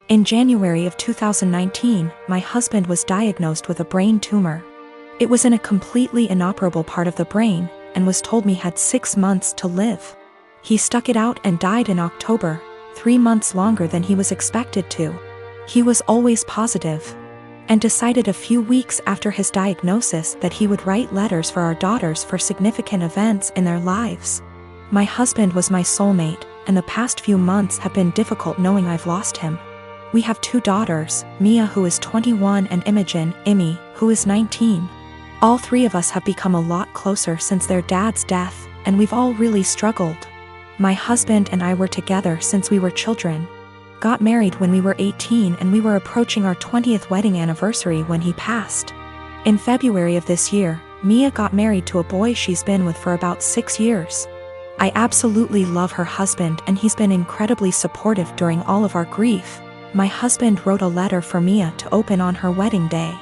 In January of 2019, my husband was diagnosed with a brain tumor. It was in a completely inoperable part of the brain, and was told me had 6 months to live. He stuck it out and died in October, 3 months longer than he was expected to. He was always positive, and decided a few weeks after his diagnosis that he would write letters for our daughters for significant events in their lives. My husband was my soulmate, and the past few months have been difficult knowing I've lost him. We have 2 daughters, Mia, who is 21, and Imogen, Imi, who is 19. All 3 of us have become a lot closer since their dad's death, and we've all really struggled. My husband and I were together since we were children. Got married when we were 18, and we were approaching our 20th wedding anniversary when he passed. In February of this year, Mia got married to a boy she's been with for about 6 years. I absolutely love her husband, and he's been incredibly supportive during all of our grief. My husband wrote a letter for Mia to open on her wedding day.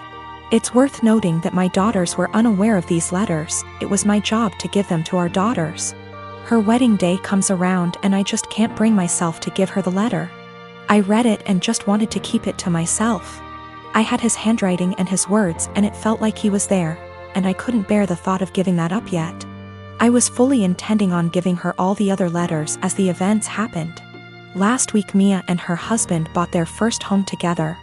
It's worth noting that my daughters were unaware of these letters. It was my job to give them to our daughters. Her wedding day comes around and I just can't bring myself to give her the letter. I read it and just wanted to keep it to myself. I had his handwriting and his words, and it felt like he was there, and I couldn't bear the thought of giving that up yet. I was fully intending on giving her all the other letters as the events happened. Last week, Mia and her husband bought their first home together.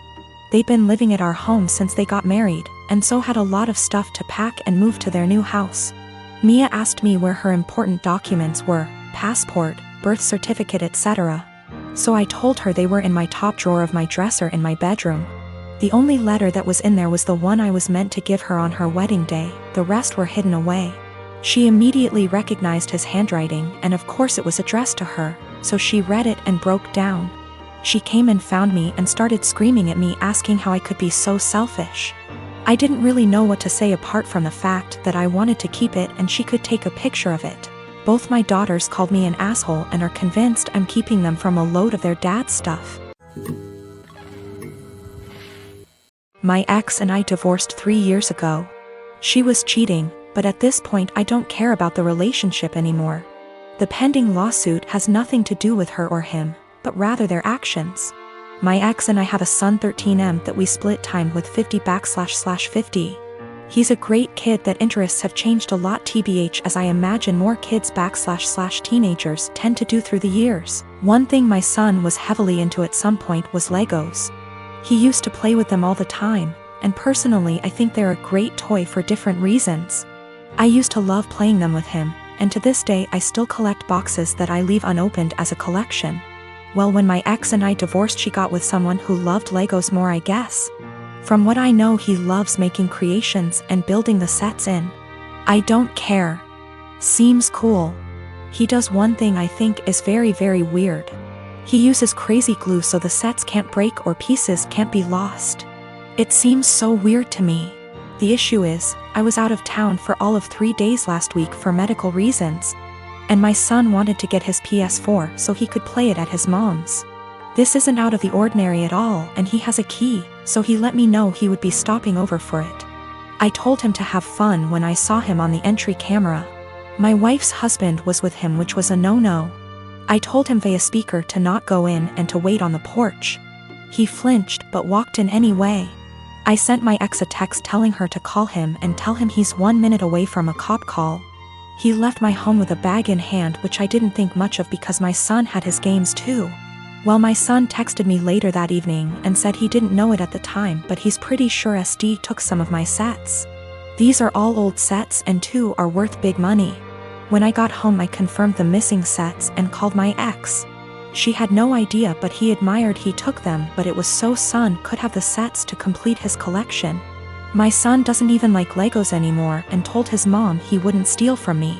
They'd been living at our home since they got married, and so had a lot of stuff to pack and move to their new house. Mia asked me where her important documents were, passport, birth certificate, etc. So I told her they were in my top drawer of my dresser in my bedroom. The only letter that was in there was the one I was meant to give her on her wedding day. The rest were hidden away. She immediately recognized his handwriting, and of course it was addressed to her, so she read it and broke down. She came and found me and started screaming at me, asking how I could be so selfish. I didn't really know what to say apart from the fact that I wanted to keep it and she could take a picture of it. Both my daughters called me an asshole and are convinced I'm keeping them from a load of their dad's stuff. My ex and I divorced 3 years ago. She was cheating, but at this point I don't care about the relationship anymore. The pending lawsuit has nothing to do with her or him, but rather their actions. My ex and I have a son 13M that we split time with 50//50. He's a great kid that interests have changed a lot tbh, as I imagine more kids //teenagers tend to do through the years. One thing my son was heavily into at some point was Legos. He used to play with them all the time, and personally I think they're a great toy for different reasons. I used to love playing them with him, and to this day I still collect boxes that I leave unopened as a collection. Well, when my ex and I divorced, she got with someone who loved Legos more, I guess. From what I know, he loves making creations and building the sets in. I don't care. Seems cool. He does one thing I think is very, very weird. He uses crazy glue so the sets can't break or pieces can't be lost. It seems so weird to me. The issue is, I was out of town for all of 3 days last week for medical reasons, and my son wanted to get his PS4 so he could play it at his mom's. This isn't out of the ordinary at all, and he has a key, so he let me know he would be stopping over for it. I told him to have fun when I saw him on the entry camera. My wife's husband was with him, which was a no-no. I told him via speaker to not go in and to wait on the porch. He flinched but walked in anyway. I sent my ex a text telling her to call him and tell him he's 1 minute away from a cop call. He left my home with a bag in hand, which I didn't think much of because my son had his games too. Well, my son texted me later that evening and said he didn't know it at the time, but he's pretty sure SD took some of my sets. These are all old sets and 2 are worth big money. When I got home I confirmed the missing sets and called my ex. She had no idea, but he admired he took them, but it was so son could have the sets to complete his collection. My son doesn't even like Legos anymore and told his mom he wouldn't steal from me.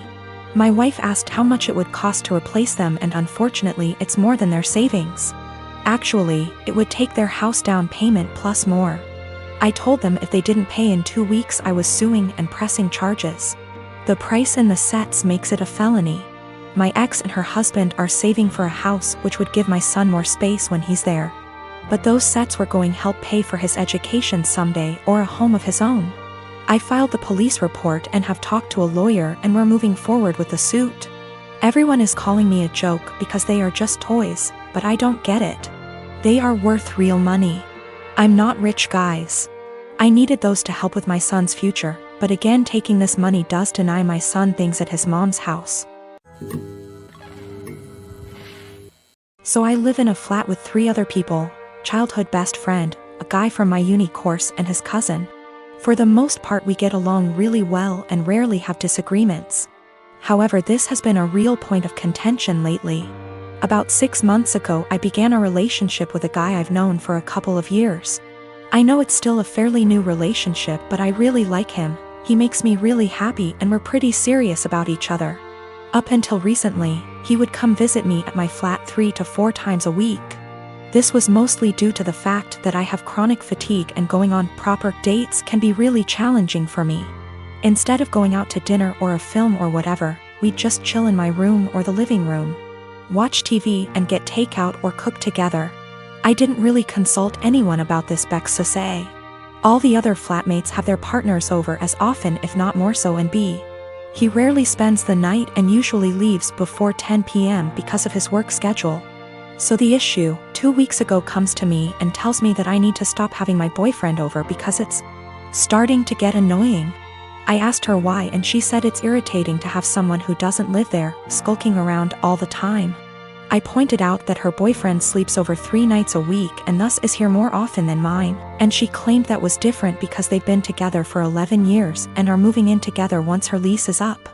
My wife asked how much it would cost to replace them, and unfortunately it's more than their savings. Actually, it would take their house down payment plus more. I told them if they didn't pay in 2 weeks I was suing and pressing charges. The price in the sets makes it a felony. My ex and her husband are saving for a house which would give my son more space when he's there. But those sets were going to help pay for his education someday or a home of his own. I filed the police report and have talked to a lawyer, and we're moving forward with the suit. Everyone is calling me a joke because they are just toys, but I don't get it. They are worth real money. I'm not rich, guys. I needed those to help with my son's future, but again, taking this money does deny my son things at his mom's house. So I live in a flat with 3 other people: childhood best friend, a guy from my uni course, and his cousin. For the most part we get along really well and rarely have disagreements. However, this has been a real point of contention lately. About 6 months ago I began a relationship with a guy I've known for a couple of years. I know it's still a fairly new relationship, but I really like him. He makes me really happy and we're pretty serious about each other. Up until recently, he would come visit me at my flat 3 to 4 times a week. This was mostly due to the fact that I have chronic fatigue and going on proper dates can be really challenging for me. Instead of going out to dinner or a film or whatever, we'd just chill in my room or the living room, watch TV and get takeout or cook together. I didn't really consult anyone about this, Bex to say. All the other flatmates have their partners over as often if not more so, and B, he rarely spends the night and usually leaves before 10 p.m. because of his work schedule. So the issue, 2 weeks ago, comes to me and tells me that I need to stop having my boyfriend over because it's starting to get annoying. I asked her why and she said it's irritating to have someone who doesn't live there skulking around all the time. I pointed out that her boyfriend sleeps over 3 nights a week and thus is here more often than mine, and she claimed that was different because they've been together for 11 years and are moving in together once her lease is up.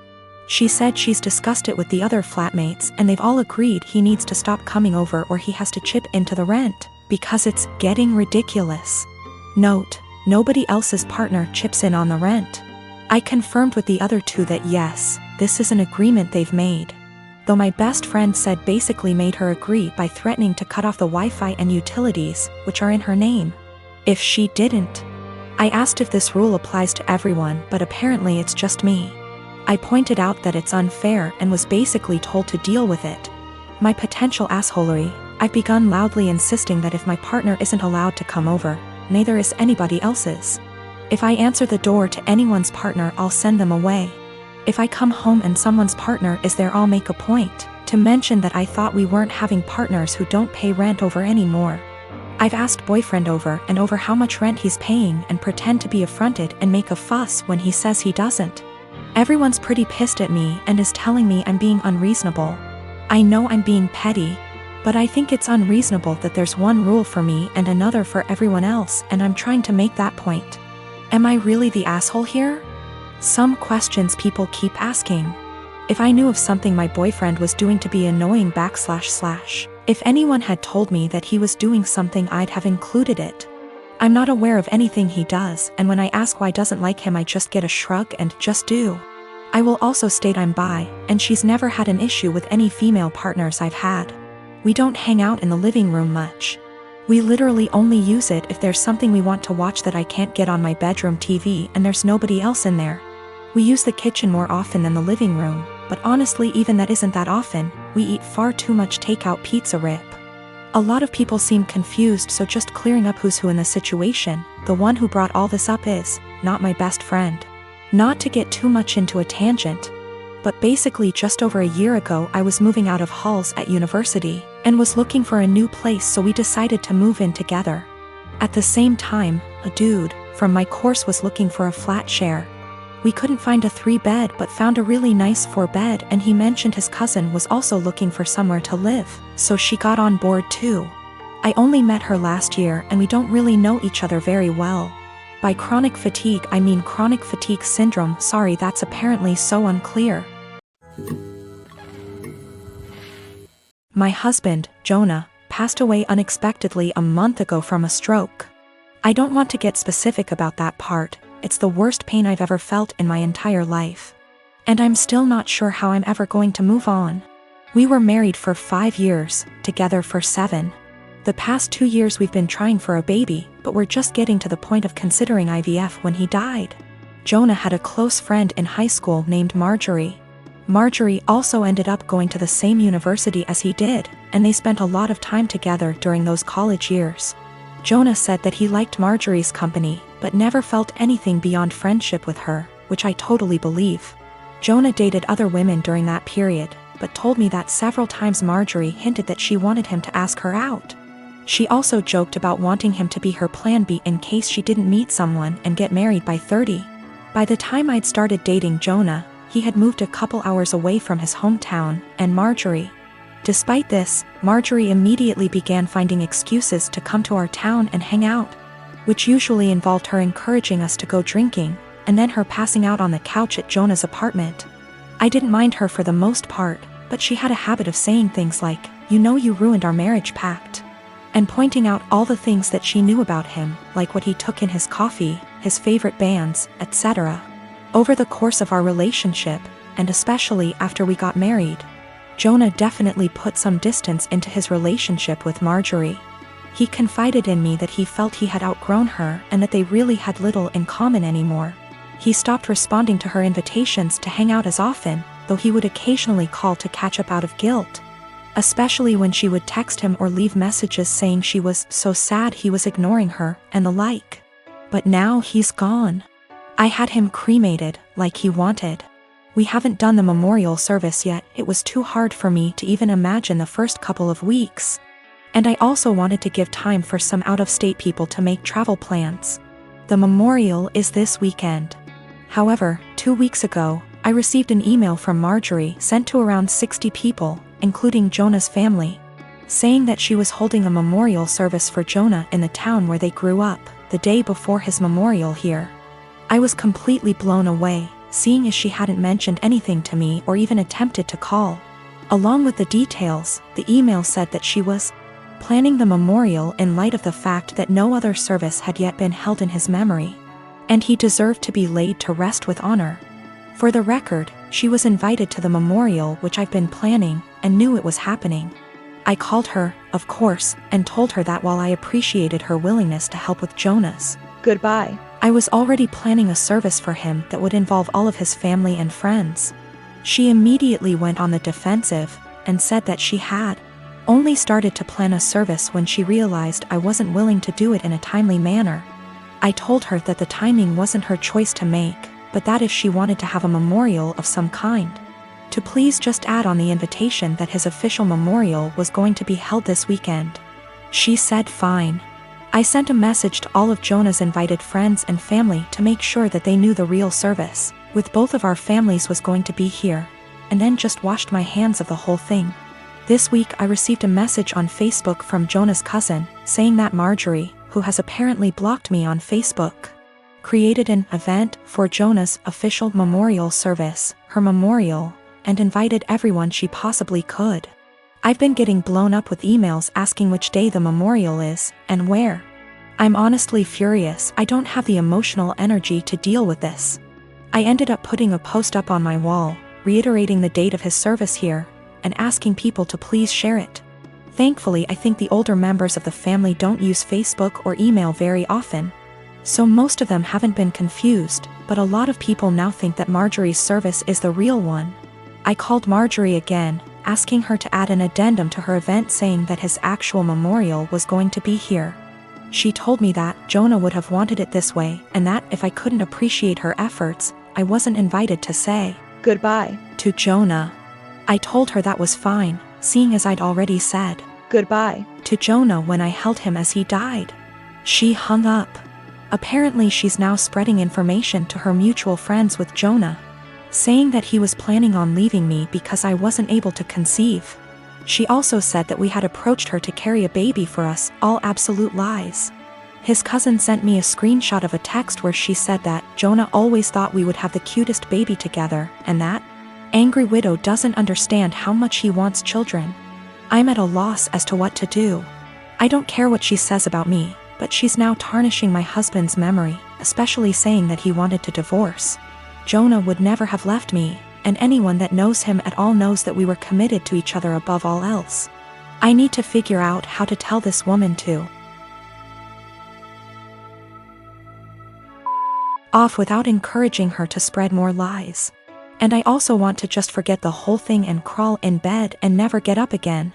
She said she's discussed it with the other flatmates and they've all agreed he needs to stop coming over or he has to chip into the rent, because it's getting ridiculous. Note, nobody else's partner chips in on the rent. I confirmed with the other 2 that yes, this is an agreement they've made. Though my best friend said basically made her agree by threatening to cut off the Wi-Fi and utilities, which are in her name, if she didn't. I asked if this rule applies to everyone, but apparently it's just me. I pointed out that it's unfair and was basically told to deal with it. My potential assholery, I've begun loudly insisting that if my partner isn't allowed to come over, neither is anybody else's. If I answer the door to anyone's partner, I'll send them away. If I come home and someone's partner is there, I'll make a point to mention that I thought we weren't having partners who don't pay rent over anymore. I've asked boyfriend over and over how much rent he's paying and pretend to be affronted and make a fuss when he says he doesn't. Everyone's pretty pissed at me and is telling me I'm being unreasonable. I know I'm being petty, but I think it's unreasonable that there's one rule for me and another for everyone else, and I'm trying to make that point. Am I really the asshole here? Some questions people keep asking. If I knew of something my boyfriend was doing to be annoying / if anyone had told me that he was doing something, I'd have included it. I'm not aware of anything he does, and when I ask why doesn't like him, I just get a shrug and just do. I will also state I'm bi, and she's never had an issue with any female partners I've had. We don't hang out in the living room much. We literally only use it if there's something we want to watch that I can't get on my bedroom TV and there's nobody else in there. We use the kitchen more often than the living room, but honestly even that isn't that often. We eat far too much takeout pizza rip. A lot of people seem confused, so just clearing up who's who in the situation. The one who brought all this up is not my best friend. Not to get too much into a tangent, but basically just over a year ago I was moving out of halls at university and was looking for a new place, so we decided to move in together. At the same time, a dude from my course was looking for a flat share. We couldn't find a 3-bed but found a really nice 4-bed, and he mentioned his cousin was also looking for somewhere to live, so she got on board too. I only met her last year and we don't really know each other very well. By chronic fatigue I mean chronic fatigue syndrome. Sorry, that's apparently so unclear. My husband, Jonah, passed away unexpectedly a month ago from a stroke. I don't want to get specific about that part. It's the worst pain I've ever felt in my entire life. And I'm still not sure how I'm ever going to move on. We were married for 5 years, together for 7. The past 2 years we've been trying for a baby, but we're just getting to the point of considering IVF when he died. Jonah had a close friend in high school named Marjorie. Marjorie also ended up going to the same university as he did, and they spent a lot of time together during those college years. Jonah said that he liked Marjorie's company, but never felt anything beyond friendship with her, which I totally believe. Jonah dated other women during that period, but told me that several times Marjorie hinted that she wanted him to ask her out. She also joked about wanting him to be her plan B in case she didn't meet someone and get married by 30. By the time I'd started dating Jonah, he had moved a couple hours away from his hometown and Marjorie. Despite this, Marjorie immediately began finding excuses to come to our town and hang out, which usually involved her encouraging us to go drinking, and then her passing out on the couch at Jonah's apartment. I didn't mind her for the most part, but she had a habit of saying things like, "You know you ruined our marriage pact," and pointing out all the things that she knew about him, like what he took in his coffee, his favorite bands, etc. Over the course of our relationship, and especially after we got married, Jonah definitely put some distance into his relationship with Marjorie. He confided in me that he felt he had outgrown her and that they really had little in common anymore. He stopped responding to her invitations to hang out as often, though he would occasionally call to catch up out of guilt, especially when she would text him or leave messages saying she was so sad he was ignoring her and the like. But now he's gone. I had him cremated, like he wanted. We haven't done the memorial service yet. It was too hard for me to even imagine the first couple of weeks. And I also wanted to give time for some out-of-state people to make travel plans. The memorial is this weekend. However, 2 weeks ago, I received an email from Marjorie sent to around 60 people, including Jonah's family, saying that she was holding a memorial service for Jonah in the town where they grew up, the day before his memorial here. I was completely blown away, seeing as she hadn't mentioned anything to me or even attempted to call. Along with the details, the email said that she was planning the memorial in light of the fact that no other service had yet been held in his memory, and he deserved to be laid to rest with honor. For the record, she was invited to the memorial, which I've been planning, and knew it was happening. I called her, of course, and told her that while I appreciated her willingness to help with Jonah's goodbye, I was already planning a service for him that would involve all of his family and friends. She immediately went on the defensive, and said that she had only started to plan a service when she realized I wasn't willing to do it in a timely manner. I told her that the timing wasn't her choice to make, but that if she wanted to have a memorial of some kind, to please just add on the invitation that his official memorial was going to be held this weekend. She said fine. I sent a message to all of Jonah's invited friends and family to make sure that they knew the real service, with both of our families, was going to be here, and then just washed my hands of the whole thing. This week I received a message on Facebook from Jonah's cousin, saying that Marjorie, who has apparently blocked me on Facebook, created an event for Jonah's official memorial service, her memorial, and invited everyone she possibly could. I've been getting blown up with emails asking which day the memorial is, and where. I'm honestly furious. I don't have the emotional energy to deal with this. I ended up putting a post up on my wall, reiterating the date of his service here, and asking people to please share it. Thankfully, I think the older members of the family don't use Facebook or email very often, so most of them haven't been confused, but a lot of people now think that Marjorie's service is the real one. I called Marjorie again, asking her to add an addendum to her event saying that his actual memorial was going to be here. She told me that Jonah would have wanted it this way, and that if I couldn't appreciate her efforts, I wasn't invited to say goodbye to Jonah. I told her that was fine, seeing as I'd already said goodbye to Jonah when I held him as he died. She hung up. Apparently she's now spreading information to her mutual friends with Jonah, saying that he was planning on leaving me because I wasn't able to conceive. She also said that we had approached her to carry a baby for us, all absolute lies. His cousin sent me a screenshot of a text where she said that Jonah always thought we would have the cutest baby together, and that angry widow doesn't understand how much he wants children. I'm at a loss as to what to do. I don't care what she says about me, but she's now tarnishing my husband's memory, especially saying that he wanted to divorce. Jonah would never have left me, and anyone that knows him at all knows that we were committed to each other above all else. I need to figure out how to tell this woman to off without encouraging her to spread more lies. And I also want to just forget the whole thing and crawl in bed and never get up again.